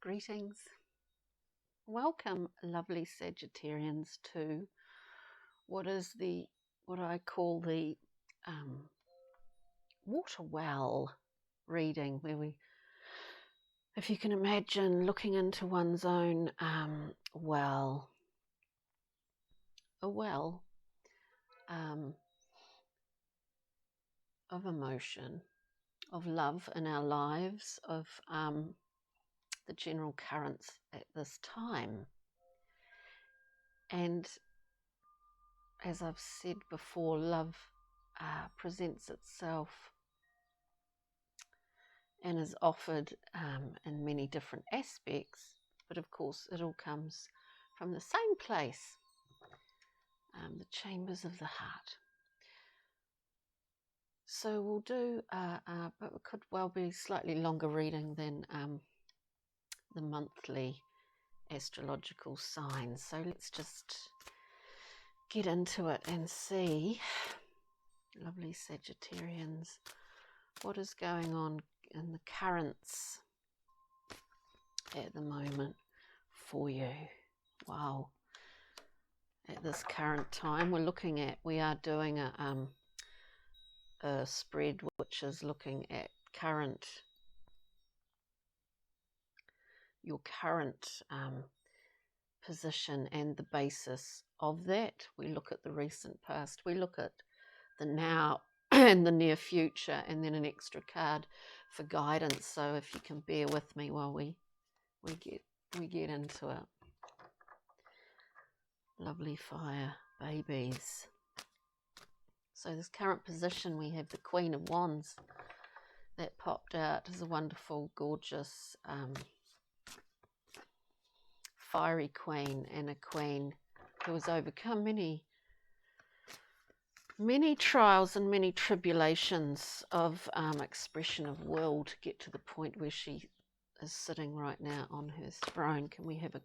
Greetings. Welcome, lovely Sagittarians, to what I call the water well reading, where we, if you can imagine, looking into one's own well, a well of emotion, of love in our lives, of the general currents at this time. And as I've said before, love presents itself and is offered in many different aspects, but of course it all comes from the same place, the chambers of the heart. So we'll do, but it could well be slightly longer reading than the monthly astrological signs. So let's just get into it and see, lovely Sagittarians, what is going on in the currents at the moment for you. Wow. At this current time, we are doing a spread which is looking at your current position and the basis of that. We look at the recent past, we look at the now and the near future, and then an extra card for guidance. So if you can bear with me while we get into it. Lovely fire babies. So this current position, we have the Queen of Wands that popped out as a wonderful, gorgeous, fiery queen, and a queen who has overcome many trials and many tribulations of expression of will to get to the point where she is sitting right now on her throne. Can we have a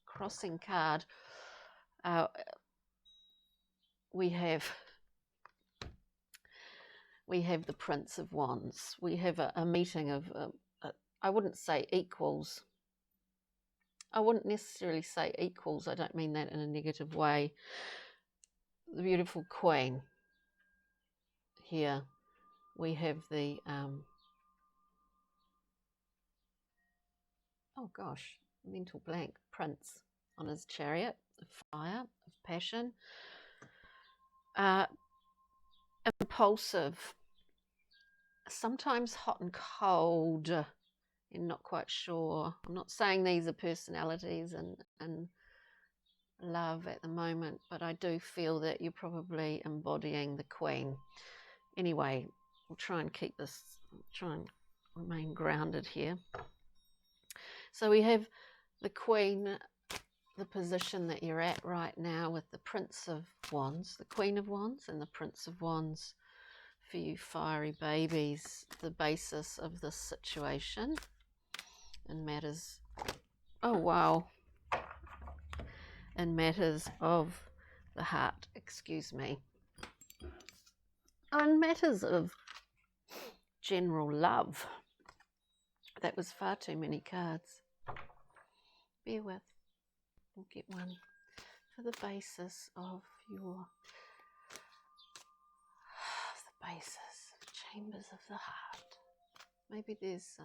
crossing card? We have the Prince of Wands. We have a meeting of, I wouldn't say equals. I wouldn't necessarily say equals. I don't mean that in a negative way. The beautiful Queen. Here we have the, oh gosh, mental blank, Prince on his chariot of fire, of passion. Impulsive, sometimes hot and cold, and not quite sure. I'm not saying these are personalities and love at the moment, but I do feel that you're probably embodying the Queen. Anyway, we'll try and remain grounded here. So we have the Queen, the position that you're at right now, with the Prince of Wands, the Queen of Wands, and the Prince of Wands for you fiery babies, the basis of this situation and matters, oh wow, in matters of the heart, excuse me, in matters of general love. That was far too many cards. Bear with, we'll get one for the basis of your, the basis, chambers of the heart. Maybe there's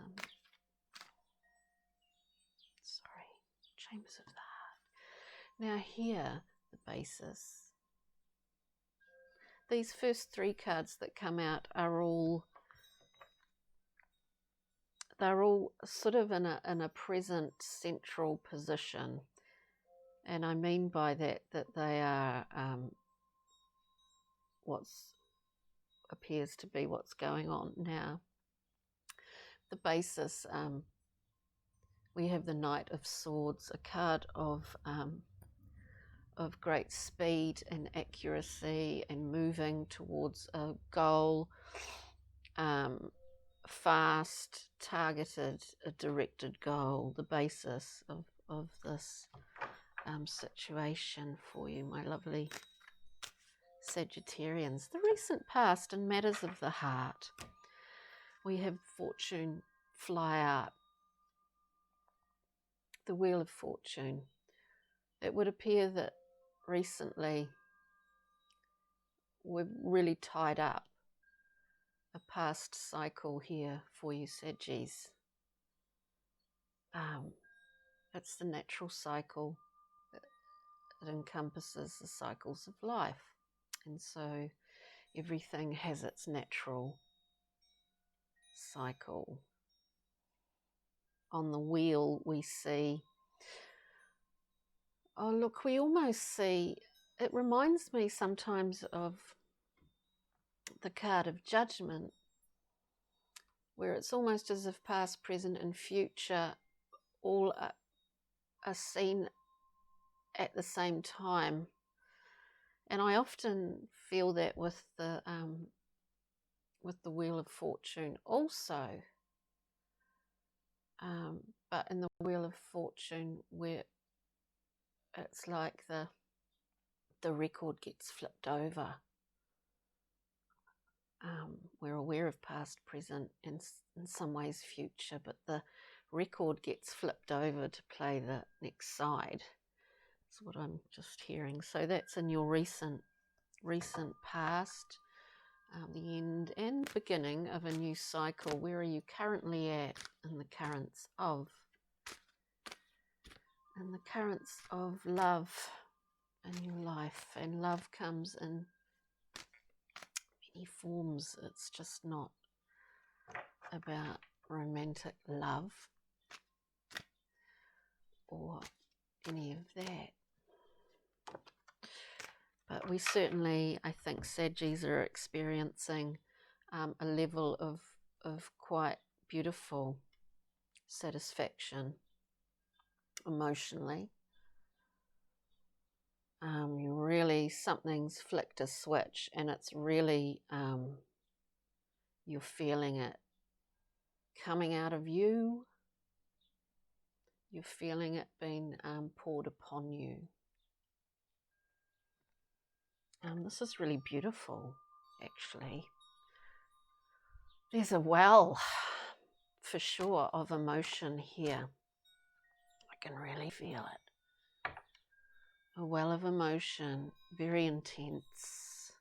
chambers of the heart. Now here, the basis. These first three cards that come out are all, they're all sort of in a present central position. And I mean by that they are what appears to be what's going on now. The basis, we have the Knight of Swords, a card of great speed and accuracy and moving towards a goal, fast, targeted, a directed goal, the basis of this situation for you, my lovely Sagittarians. The recent past and matters of the heart. We have fortune fly out. the Wheel of Fortune. It would appear that recently we've really tied up a past cycle here for you, Saggies. It's the natural cycle. It encompasses the cycles of life. And so everything has its natural cycle. On the wheel we see, oh look, we almost see, it reminds me sometimes of the card of Judgment, where it's almost as if past, present and future all are seen at the same time. And I often feel that with the Wheel of Fortune also. But in the Wheel of Fortune, where it's like the record gets flipped over. We're aware of past, present, and in some ways future, but the record gets flipped over to play the next side. That's what I'm just hearing. So that's in your recent past, the end and beginning of a new cycle. Where are you currently at in the currents of? And the currents of love in your life. And love comes in many forms. It's just not about romantic love or any of that. But we certainly, I think, Saggies are experiencing a level of quite beautiful satisfaction emotionally. You really, something's flicked a switch, and it's really, you're feeling it coming out of you. You're feeling it being poured upon you. This is really beautiful, actually. There's a well, for sure, of emotion here. I can really feel it. A well of emotion, very intense.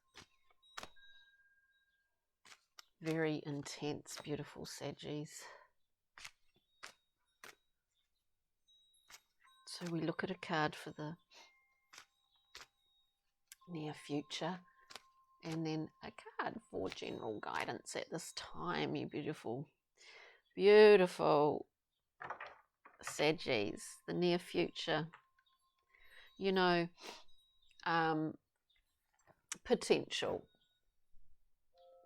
Very intense, beautiful Saggies. So we look at a card for the near future, and then a card for general guidance at this time, you beautiful, beautiful Saggies. The near future, you know, potential.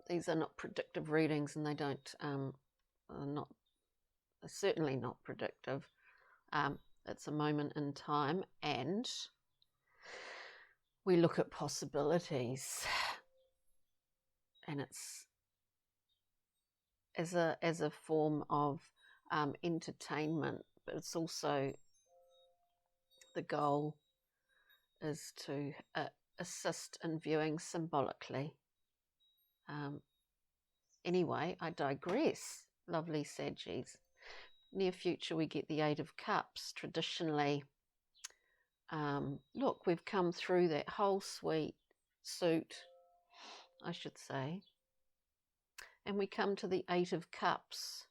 These are not predictive readings, and they don't, they're certainly not predictive. It's a moment in time, and we look at possibilities, and it's as a form of entertainment, but it's also, the goal is to assist in viewing symbolically. Anyway, I digress, lovely Saggies. Near future, we get the Eight of Cups. Traditionally, look, we've come through that whole suit, I should say, and we come to the Eight of Cups.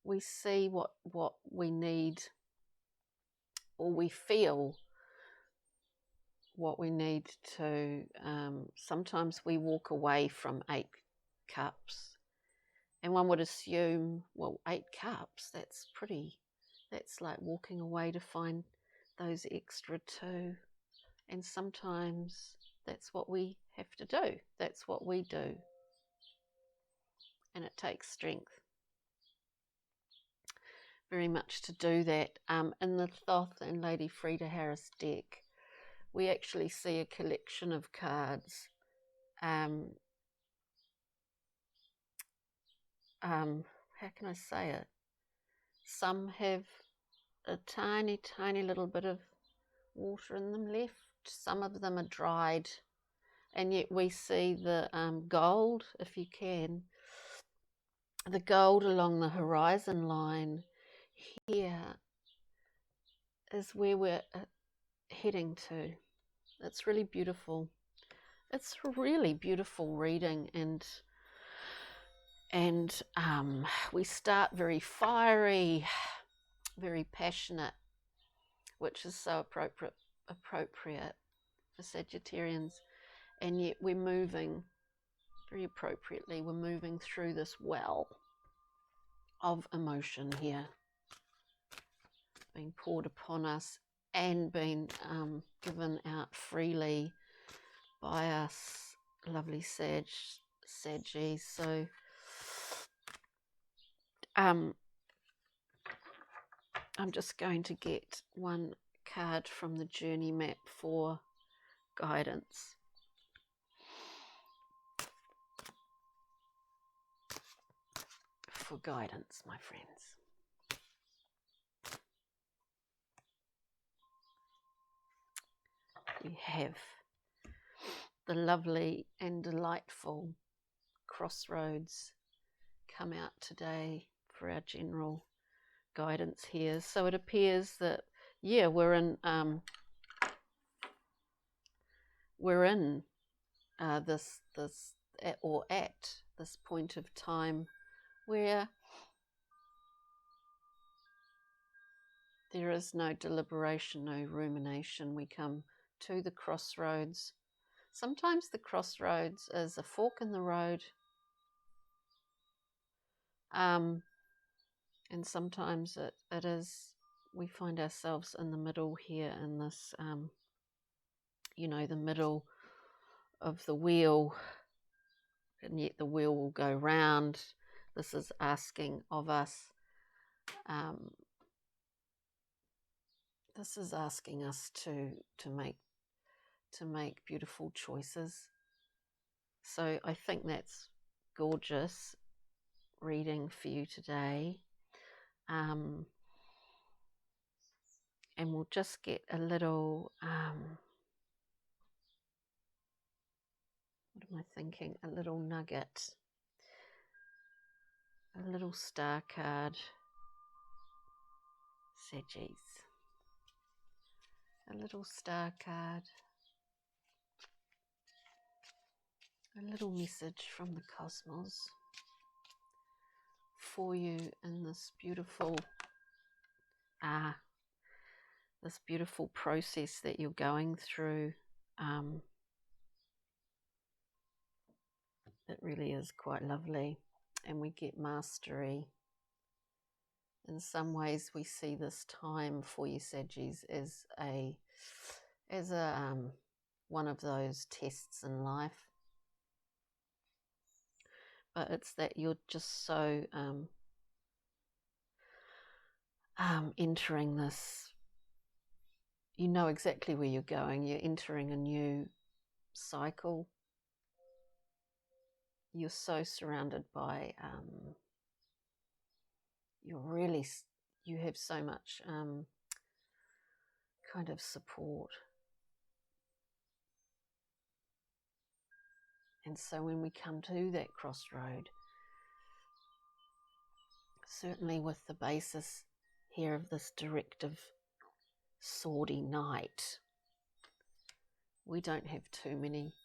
We see what we need, or we feel what we need to. Sometimes we walk away from 8 cups, and one would assume, well, 8 cups, that's like walking away to find those extra 2. And sometimes that's what we have to do. That's what we do. And it takes strength very much to do that. In the Thoth and Lady Frida Harris deck, we actually see a collection of cards. How can I say it? Some have a tiny, tiny little bit of water in them left. Some of them are dried. And yet we see the gold, if you can, the gold along the horizon line here is where we're heading to. It's really beautiful. It's a really beautiful reading, and we start very fiery, very passionate, which is so appropriate for Sagittarians, and yet we're moving very appropriately. We're moving through this well of emotion here, being poured upon us and being given out freely by us, lovely Saggies. So I'm just going to get one card from the journey map for guidance. For guidance, my friends. We have the lovely and delightful crossroads come out today for our general guidance here. So it appears that, yeah, we're in this at this point of time where there is no deliberation, no rumination. We come to the crossroads. Sometimes the crossroads is a fork in the road, and sometimes it is, we find ourselves in the middle here in this, the middle of the wheel, and yet the wheel will go round. This is asking of us, this is asking us to make beautiful choices. So I think that's gorgeous reading for you today. And we'll just get a little, what am I thinking? A little nugget, a little star card, Saggies, a little star card, a little message from the cosmos for you in this beautiful process that you're going through. It really is quite lovely, and we get mastery. In some ways, we see this time for you, Saggies, as a one of those tests in life. But it's that you're just so entering this. You know exactly where you're going. You're entering a new cycle. You're so surrounded by. You have so much kind of support. And so when we come to that crossroad, certainly with the basis here of this directive swordy knight, we don't have too many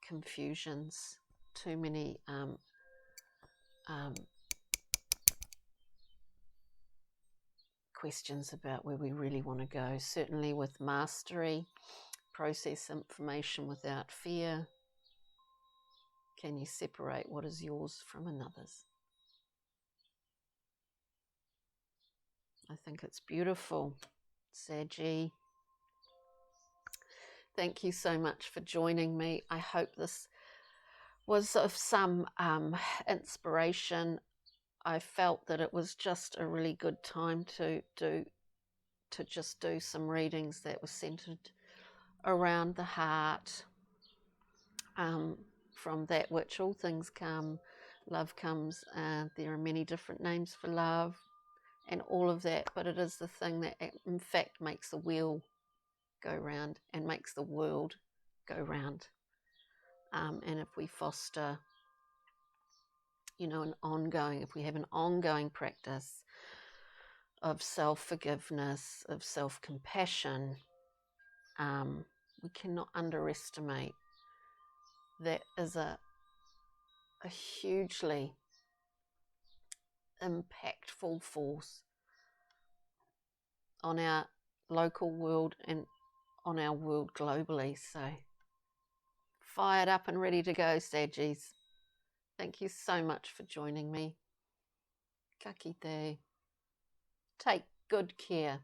confusions, too many questions about where we really want to go. Certainly with mastery, process information without fear. Can you separate what is yours from another's? I think it's beautiful, Saggy. Thank you so much for joining me. I hope this was of some inspiration. I felt that it was just a really good time to just do some readings that were centered around the heart, from that which all things come, love comes. There are many different names for love and all of that, but it is the thing that in fact makes the wheel go round and makes the world go round. And if we foster you know, if we have an ongoing practice of self-forgiveness, of self-compassion, we cannot underestimate that is a hugely impactful force on our local world and on our world globally. So fired up and ready to go, Saggies. Thank you so much for joining me. Ka kite. Take good care.